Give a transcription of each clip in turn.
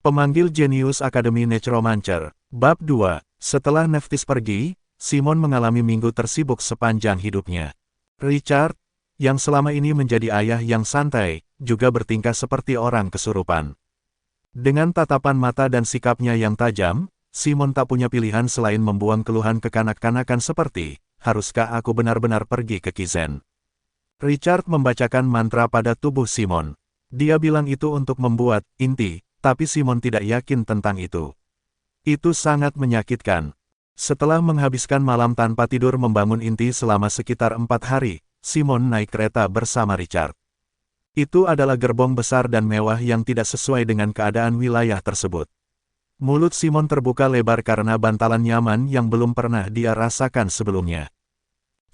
Pemanggil Genius Academy Necromancer. Bab 2. Setelah Nephthys pergi, Simon mengalami minggu tersibuk sepanjang hidupnya. Richard, yang selama ini menjadi ayah yang santai, juga bertingkah seperti orang kesurupan. Dengan tatapan mata dan sikapnya yang tajam, Simon tak punya pilihan selain membuang keluhan kekanak-kanakan seperti, haruskah aku benar-benar pergi ke Kizen? Richard membacakan mantra pada tubuh Simon. Dia bilang itu untuk membuat inti, tapi Simon tidak yakin tentang itu. Itu sangat menyakitkan. Setelah menghabiskan malam tanpa tidur membangun inti selama sekitar 4 hari, Simon naik kereta bersama Richard. Itu adalah gerbong besar dan mewah yang tidak sesuai dengan keadaan wilayah tersebut. Mulut Simon terbuka lebar karena bantalan nyaman yang belum pernah dia rasakan sebelumnya.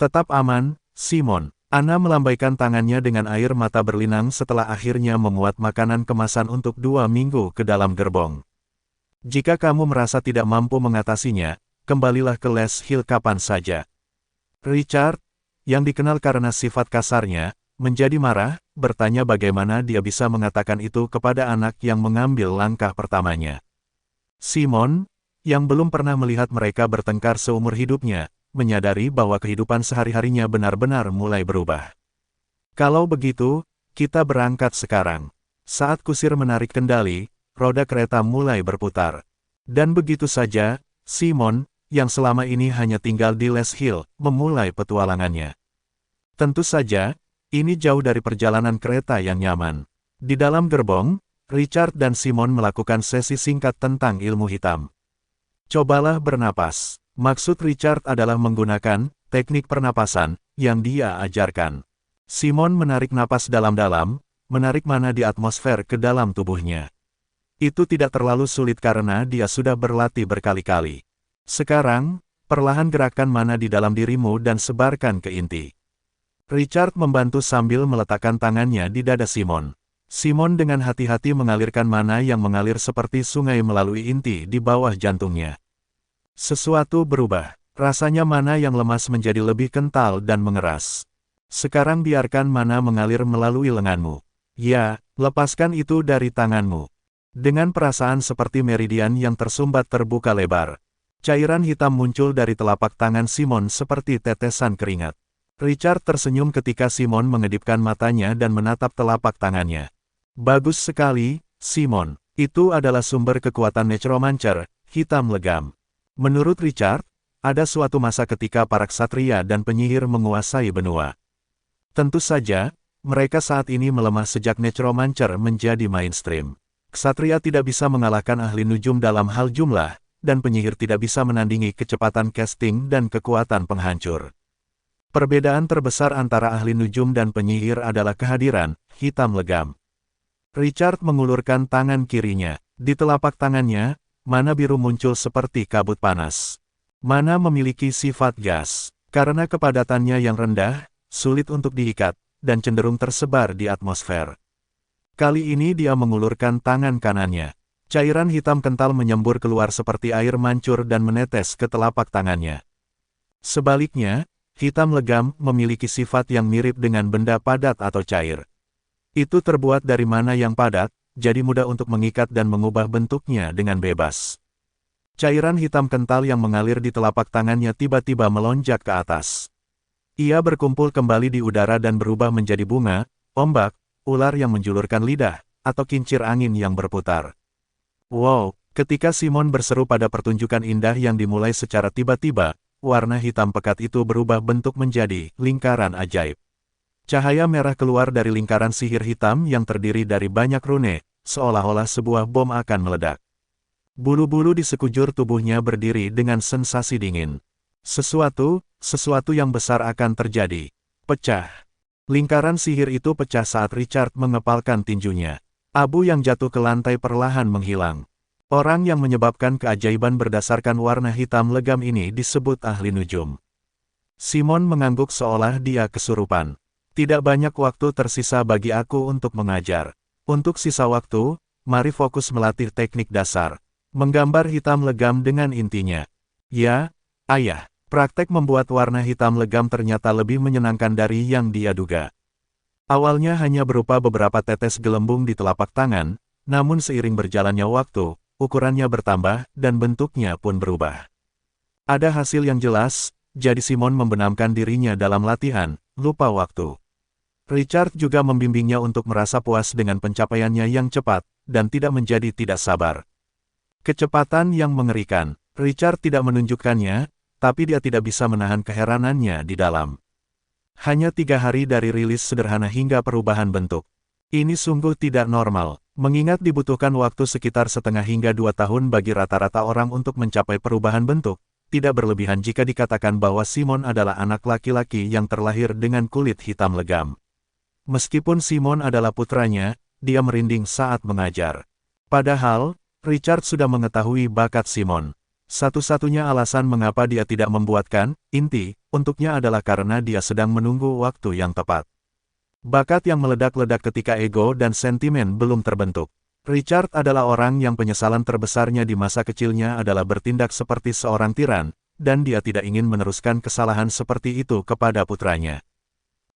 Tetap aman, Simon. Anna melambaikan tangannya dengan air mata berlinang setelah akhirnya memuat makanan kemasan untuk 2 minggu ke dalam gerbong. Jika kamu merasa tidak mampu mengatasinya, kembalilah ke Les Hill kapan saja. Richard, yang dikenal karena sifat kasarnya, menjadi marah, bertanya bagaimana dia bisa mengatakan itu kepada anak yang mengambil langkah pertamanya. Simon, yang belum pernah melihat mereka bertengkar seumur hidupnya, menyadari bahwa kehidupan sehari-harinya benar-benar mulai berubah. Kalau begitu, kita berangkat sekarang. Saat kusir menarik kendali, roda kereta mulai berputar. Dan begitu saja, Simon, yang selama ini hanya tinggal di Les Hill, memulai petualangannya. Tentu saja, ini jauh dari perjalanan kereta yang nyaman. Di dalam gerbong, Richard dan Simon melakukan sesi singkat tentang ilmu hitam. Cobalah bernapas. Maksud Richard adalah menggunakan teknik pernapasan yang dia ajarkan. Simon menarik napas dalam-dalam, menarik mana di atmosfer ke dalam tubuhnya. Itu tidak terlalu sulit karena dia sudah berlatih berkali-kali. Sekarang, perlahan gerakan mana di dalam dirimu dan sebarkan ke inti. Richard membantu sambil meletakkan tangannya di dada Simon. Simon dengan hati-hati mengalirkan mana yang mengalir seperti sungai melalui inti di bawah jantungnya. Sesuatu berubah. Rasanya mana yang lemas menjadi lebih kental dan mengeras. Sekarang biarkan mana mengalir melalui lenganmu. Ya, lepaskan itu dari tanganmu. Dengan perasaan seperti meridian yang tersumbat terbuka lebar. Cairan hitam muncul dari telapak tangan Simon seperti tetesan keringat. Richard tersenyum ketika Simon mengedipkan matanya dan menatap telapak tangannya. Bagus sekali, Simon. Itu adalah sumber kekuatan Necromancer, hitam legam. Menurut Richard, ada suatu masa ketika para ksatria dan penyihir menguasai benua. Tentu saja, mereka saat ini melemah sejak Necromancer menjadi mainstream. Ksatria tidak bisa mengalahkan ahli nujum dalam hal jumlah, dan penyihir tidak bisa menandingi kecepatan casting dan kekuatan penghancur. Perbedaan terbesar antara ahli nujum dan penyihir adalah kehadiran hitam legam. Richard mengulurkan tangan kirinya. Di telapak tangannya, mana biru muncul seperti kabut panas. Mana memiliki sifat gas. Karena kepadatannya yang rendah, sulit untuk diikat, dan cenderung tersebar di atmosfer. Kali ini dia mengulurkan tangan kanannya. Cairan hitam kental menyembur keluar seperti air mancur dan menetes ke telapak tangannya. Sebaliknya, hitam legam memiliki sifat yang mirip dengan benda padat atau cair. Itu terbuat dari mana yang padat, jadi mudah untuk mengikat dan mengubah bentuknya dengan bebas. Cairan hitam kental yang mengalir di telapak tangannya tiba-tiba melonjak ke atas. Ia berkumpul kembali di udara dan berubah menjadi bunga, ombak, ular yang menjulurkan lidah, atau kincir angin yang berputar. Wow, ketika Simon berseru pada pertunjukan indah yang dimulai secara tiba-tiba, warna hitam pekat itu berubah bentuk menjadi lingkaran ajaib. Cahaya merah keluar dari lingkaran sihir hitam yang terdiri dari banyak rune, seolah-olah sebuah bom akan meledak. Bulu-bulu di sekujur tubuhnya berdiri dengan sensasi dingin. Sesuatu yang besar akan terjadi. Pecah. Lingkaran sihir itu pecah saat Richard mengepalkan tinjunya. Abu yang jatuh ke lantai perlahan menghilang. Orang yang menyebabkan keajaiban berdasarkan warna hitam legam ini disebut ahli nujum. Simon mengangguk seolah dia kesurupan. Tidak banyak waktu tersisa bagi aku untuk mengajar. Untuk sisa waktu, mari fokus melatih teknik dasar. Menggambar hitam legam dengan intinya. Ya, ayah, praktek membuat warna hitam legam ternyata lebih menyenangkan dari yang dia duga. Awalnya hanya berupa beberapa tetes gelembung di telapak tangan, namun seiring berjalannya waktu, ukurannya bertambah dan bentuknya pun berubah. Ada hasil yang jelas, jadi Simon membenamkan dirinya dalam latihan, lupa waktu. Richard juga membimbingnya untuk merasa puas dengan pencapaiannya yang cepat, dan tidak menjadi tidak sabar. Kecepatan yang mengerikan, Richard tidak menunjukkannya, tapi dia tidak bisa menahan keheranannya di dalam. Hanya 3 hari dari rilis sederhana hingga perubahan bentuk. Ini sungguh tidak normal, mengingat dibutuhkan waktu sekitar 1,5 hingga 2 tahun bagi rata-rata orang untuk mencapai perubahan bentuk. Tidak berlebihan jika dikatakan bahwa Simon adalah anak laki-laki yang terlahir dengan kulit hitam legam. Meskipun Simon adalah putranya, dia merinding saat mengajar. Padahal, Richard sudah mengetahui bakat Simon. Satu-satunya alasan mengapa dia tidak membuatkan inti untuknya adalah karena dia sedang menunggu waktu yang tepat. Bakat yang meledak-ledak ketika ego dan sentimen belum terbentuk. Richard adalah orang yang penyesalan terbesarnya di masa kecilnya adalah bertindak seperti seorang tiran, dan dia tidak ingin meneruskan kesalahan seperti itu kepada putranya.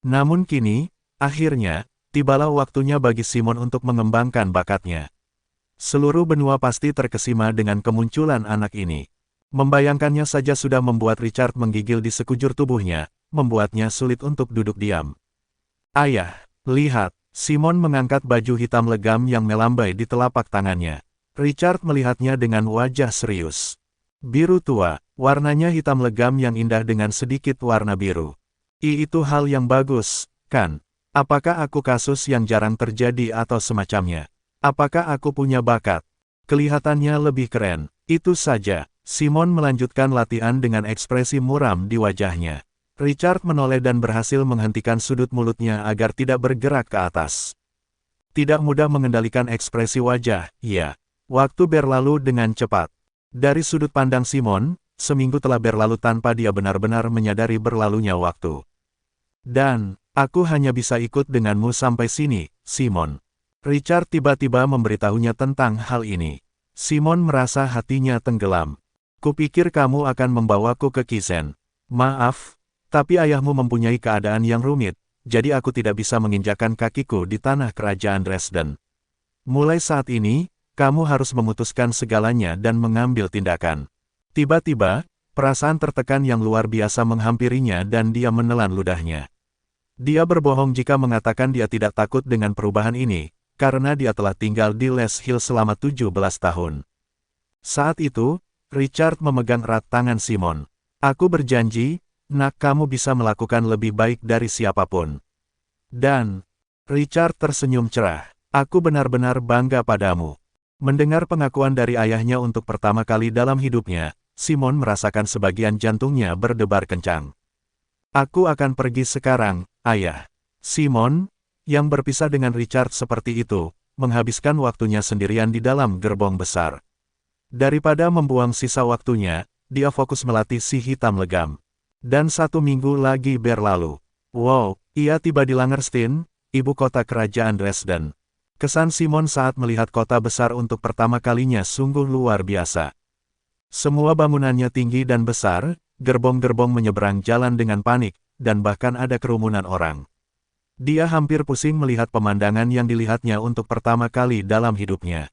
Namun kini, akhirnya, tibalah waktunya bagi Simon untuk mengembangkan bakatnya. Seluruh benua pasti terkesima dengan kemunculan anak ini. Membayangkannya saja sudah membuat Richard menggigil di sekujur tubuhnya, membuatnya sulit untuk duduk diam. Ayah, lihat, Simon mengangkat baju hitam legam yang melambai di telapak tangannya. Richard melihatnya dengan wajah serius. Biru tua, warnanya hitam legam yang indah dengan sedikit warna biru. Itu hal yang bagus, kan? Apakah aku kasus yang jarang terjadi atau semacamnya? Apakah aku punya bakat? Kelihatannya lebih keren. Itu saja. Simon melanjutkan latihan dengan ekspresi muram di wajahnya. Richard menoleh dan berhasil menghentikan sudut mulutnya agar tidak bergerak ke atas. Tidak mudah mengendalikan ekspresi wajah, ya. Waktu berlalu dengan cepat. Dari sudut pandang Simon, seminggu telah berlalu tanpa dia benar-benar menyadari berlalunya waktu. Dan, aku hanya bisa ikut denganmu sampai sini, Simon. Richard tiba-tiba memberitahunya tentang hal ini. Simon merasa hatinya tenggelam. Kupikir kamu akan membawaku ke Kizen. Maaf, tapi ayahmu mempunyai keadaan yang rumit, jadi aku tidak bisa menginjakkan kakiku di tanah kerajaan Dresden. Mulai saat ini, kamu harus memutuskan segalanya dan mengambil tindakan. Tiba-tiba, perasaan tertekan yang luar biasa menghampirinya dan dia menelan ludahnya. Dia berbohong jika mengatakan dia tidak takut dengan perubahan ini, karena dia telah tinggal di Les Hill selama 17 tahun. Saat itu, Richard memegang erat tangan Simon. Aku berjanji, nak, kamu bisa melakukan lebih baik dari siapapun. Dan, Richard tersenyum cerah. Aku benar-benar bangga padamu. Mendengar pengakuan dari ayahnya untuk pertama kali dalam hidupnya, Simon merasakan sebagian jantungnya berdebar kencang. Aku akan pergi sekarang, ayah. Simon, yang berpisah dengan Richard seperti itu, menghabiskan waktunya sendirian di dalam gerbong besar. Daripada membuang sisa waktunya, dia fokus melatih si hitam legam. Dan 1 minggu lagi berlalu. Wow, ia tiba di Langerstein, ibu kota kerajaan Dresden. Kesan Simon saat melihat kota besar untuk pertama kalinya sungguh luar biasa. Semua bangunannya tinggi dan besar, gerbong-gerbong menyeberang jalan dengan panik, dan bahkan ada kerumunan orang. Dia hampir pusing melihat pemandangan yang dilihatnya untuk pertama kali dalam hidupnya.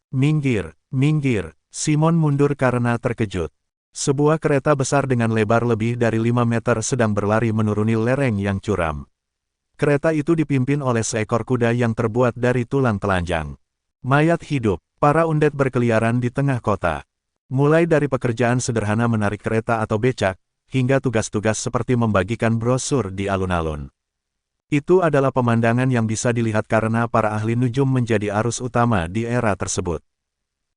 Minggir, minggir, Simon mundur karena terkejut. Sebuah kereta besar dengan lebar lebih dari 5 meter sedang berlari menuruni lereng yang curam. Kereta itu dipimpin oleh seekor kuda yang terbuat dari tulang telanjang. Mayat hidup, para undet berkeliaran di tengah kota. Mulai dari pekerjaan sederhana menarik kereta atau becak, hingga tugas-tugas seperti membagikan brosur di alun-alun. Itu adalah pemandangan yang bisa dilihat karena para ahli nujum menjadi arus utama di era tersebut.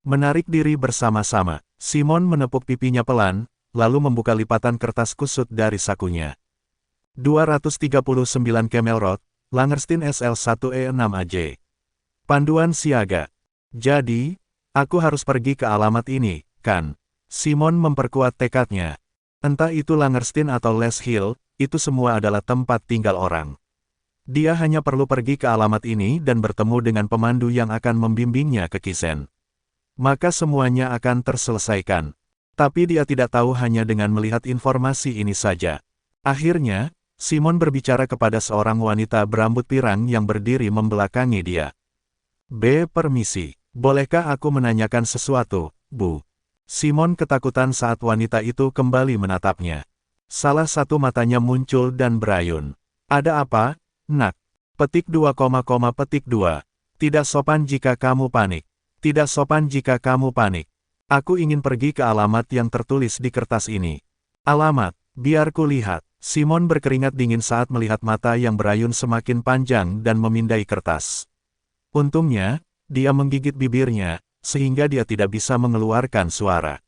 Menarik diri bersama-sama, Simon menepuk pipinya pelan, lalu membuka lipatan kertas kusut dari sakunya. 239 Camel Road, Langerstein SL1E6AJ. Panduan siaga. Jadi, aku harus pergi ke alamat ini, kan? Simon memperkuat tekadnya. Entah itu Langerstein atau Les Hill, itu semua adalah tempat tinggal orang. Dia hanya perlu pergi ke alamat ini dan bertemu dengan pemandu yang akan membimbingnya ke Kizen. Maka semuanya akan terselesaikan. Tapi dia tidak tahu hanya dengan melihat informasi ini saja. Akhirnya, Simon berbicara kepada seorang wanita berambut pirang yang berdiri membelakangi dia. B. Permisi. Bolehkah aku menanyakan sesuatu, Bu? Simon ketakutan saat wanita itu kembali menatapnya. Salah satu matanya muncul dan berayun. Ada apa, nak? Petik 2, petik 2. Tidak sopan jika kamu panik. Tidak sopan jika kamu panik. Aku ingin pergi ke alamat yang tertulis di kertas ini. Alamat, biar ku lihat. Simon berkeringat dingin saat melihat mata yang berayun semakin panjang dan memindai kertas. Untungnya, dia menggigit bibirnya, sehingga dia tidak bisa mengeluarkan suara.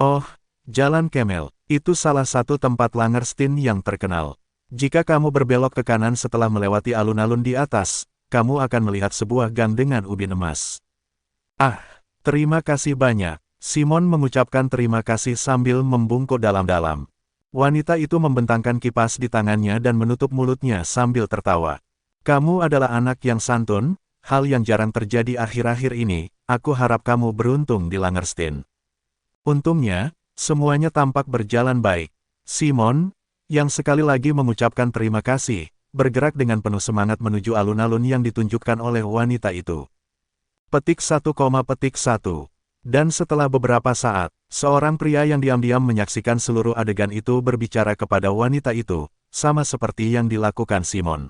Oh, Jalan Camel, itu salah satu tempat Langerstein yang terkenal. Jika kamu berbelok ke kanan setelah melewati alun-alun di atas, kamu akan melihat sebuah gang dengan ubin emas. Ah, terima kasih banyak. Simon mengucapkan terima kasih sambil membungkuk dalam-dalam. Wanita itu membentangkan kipas di tangannya dan menutup mulutnya sambil tertawa. Kamu adalah anak yang santun. Hal yang jarang terjadi akhir-akhir ini, aku harap kamu beruntung di Langerstein. Untungnya, semuanya tampak berjalan baik. Simon, yang sekali lagi mengucapkan terima kasih, bergerak dengan penuh semangat menuju alun-alun yang ditunjukkan oleh wanita itu. Petik 1, petik 1. Dan setelah beberapa saat, seorang pria yang diam-diam menyaksikan seluruh adegan itu berbicara kepada wanita itu, sama seperti yang dilakukan Simon.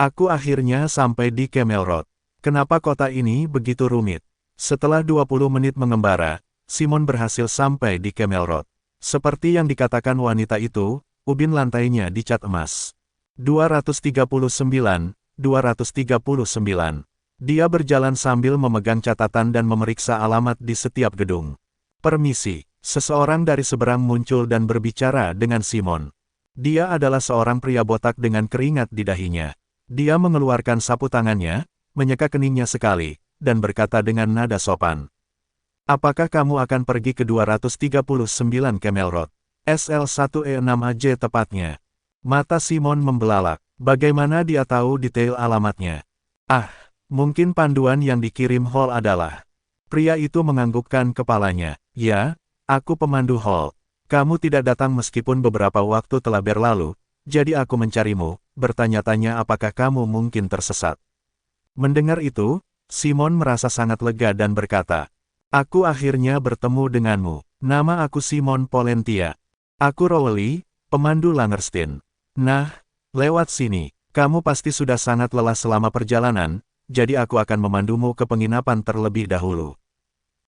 Aku akhirnya sampai di Camel Road. Kenapa kota ini begitu rumit? Setelah 20 menit mengembara, Simon berhasil sampai di Camel Road. Seperti yang dikatakan wanita itu, ubin lantainya dicat emas. 239. Dia berjalan sambil memegang catatan dan memeriksa alamat di setiap gedung. Permisi, seseorang dari seberang muncul dan berbicara dengan Simon. Dia adalah seorang pria botak dengan keringat di dahinya. Dia mengeluarkan sapu tangannya, menyeka keningnya sekali, dan berkata dengan nada sopan. Apakah kamu akan pergi ke 239 Camel Road? SL1E6AJ tepatnya. Mata Simon membelalak. Bagaimana dia tahu detail alamatnya? Ah, mungkin panduan yang dikirim Hall adalah. Pria itu menganggukkan kepalanya. Ya, aku pemandu Hall. Kamu tidak datang meskipun beberapa waktu telah berlalu, jadi aku mencarimu, bertanya-tanya apakah kamu mungkin tersesat. Mendengar itu, Simon merasa sangat lega dan berkata, aku akhirnya bertemu denganmu. Nama aku Simon Polentia. Aku Rowley, pemandu Langerstein. Nah, lewat sini. Kamu pasti sudah sangat lelah selama perjalanan, jadi aku akan memandumu ke penginapan terlebih dahulu.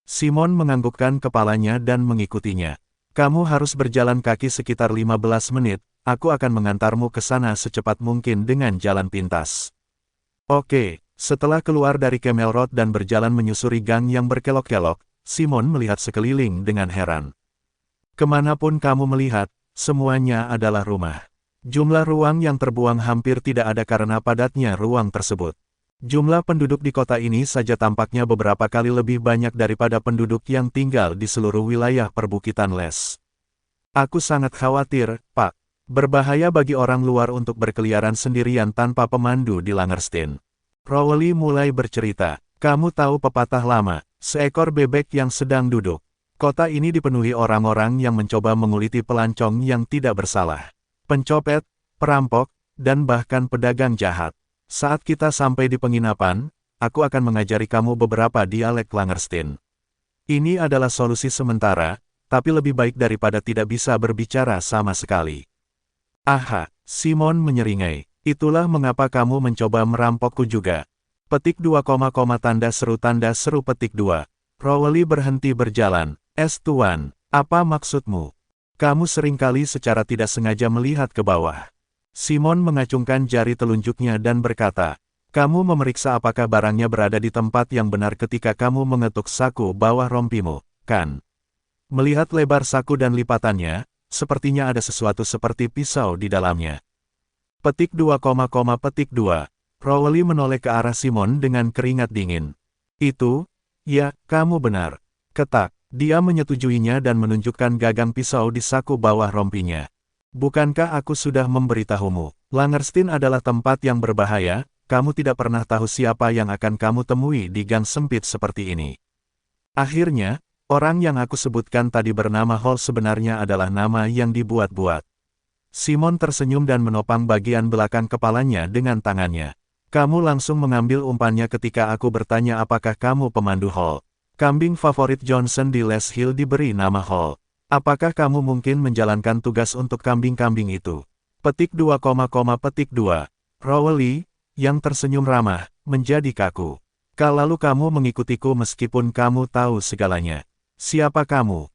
Simon menganggukkan kepalanya dan mengikutinya. Kamu harus berjalan kaki sekitar 15 menit, aku akan mengantarmu ke sana secepat mungkin dengan jalan pintas. Oke, setelah keluar dari Camel Road dan berjalan menyusuri gang yang berkelok-kelok, Simon melihat sekeliling dengan heran. Kemanapun kamu melihat, semuanya adalah rumah. Jumlah ruang yang terbuang hampir tidak ada karena padatnya ruang tersebut. Jumlah penduduk di kota ini saja tampaknya beberapa kali lebih banyak daripada penduduk yang tinggal di seluruh wilayah perbukitan Les. Aku sangat khawatir, Pak. Berbahaya bagi orang luar untuk berkeliaran sendirian tanpa pemandu di Langerstein. Rowley mulai bercerita. Kamu tahu pepatah lama, seekor bebek yang sedang duduk. Kota ini dipenuhi orang-orang yang mencoba menguliti pelancong yang tidak bersalah. Pencopet, perampok, dan bahkan pedagang jahat. Saat kita sampai di penginapan, aku akan mengajari kamu beberapa dialek Langerstein. Ini adalah solusi sementara, tapi lebih baik daripada tidak bisa berbicara sama sekali. Aha, Simon menyeringai. Itulah mengapa kamu mencoba merampokku juga. Petik 2, tanda seru petik 2. Rowley berhenti berjalan. Tuan, apa maksudmu? Kamu seringkali secara tidak sengaja melihat ke bawah. Simon mengacungkan jari telunjuknya dan berkata, kamu memeriksa apakah barangnya berada di tempat yang benar ketika kamu mengetuk saku bawah rompimu, kan? Melihat lebar saku dan lipatannya, sepertinya ada sesuatu seperti pisau di dalamnya. Petik 2, petik 2. Rowley menoleh ke arah Simon dengan keringat dingin. Itu, ya, kamu benar. Ketak, dia menyetujuinya dan menunjukkan gagang pisau di saku bawah rompinya. Bukankah aku sudah memberitahumu? Langerstein adalah tempat yang berbahaya, kamu tidak pernah tahu siapa yang akan kamu temui di gang sempit seperti ini. Akhirnya, orang yang aku sebutkan tadi bernama Hall sebenarnya adalah nama yang dibuat-buat. Simon tersenyum dan menopang bagian belakang kepalanya dengan tangannya. Kamu langsung mengambil umpannya ketika aku bertanya apakah kamu pemandu Hall. Kambing favorit Johnson di Les Hill diberi nama Hall. Apakah kamu mungkin menjalankan tugas untuk kambing-kambing itu? Petik 2, petik 2. Rowley, yang tersenyum ramah, menjadi kaku. Kalau lalu kamu mengikutiku meskipun kamu tahu segalanya. Siapa kamu?